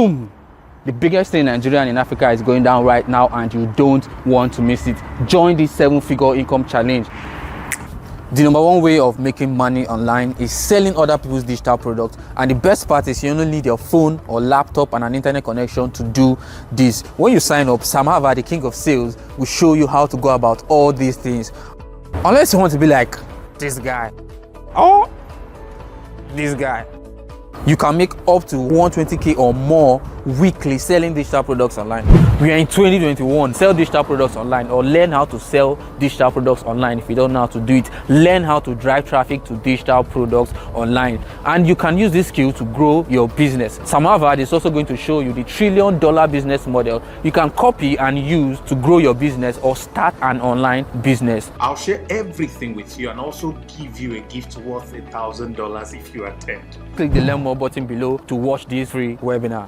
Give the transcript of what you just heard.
Boom! The biggest thing in Nigeria and in Africa is going down right now, and you don't want to miss it. Join this 7-figure income challenge. The number one way of making money online is selling other people's digital products, and the best part is you only need your phone or laptop and an internet connection to do this. When you sign up, Sam Harvard, the king of sales, will show you how to go about all these things. Unless you want to be like this guy or this guy. You can make up to 120k or more weekly selling digital products online. We are in 2021. Sell digital products online, or learn how to sell digital products online. If you don't know how to do it, learn how to drive traffic to digital products online, and you can use this skill to grow your business. Sam Harvard is also going to show you the $1 trillion business model you can copy and use to grow your business or start an online business. I'll share everything with you and also give you a gift worth $1,000 if you attend. Click the learn more button below to watch this free webinar.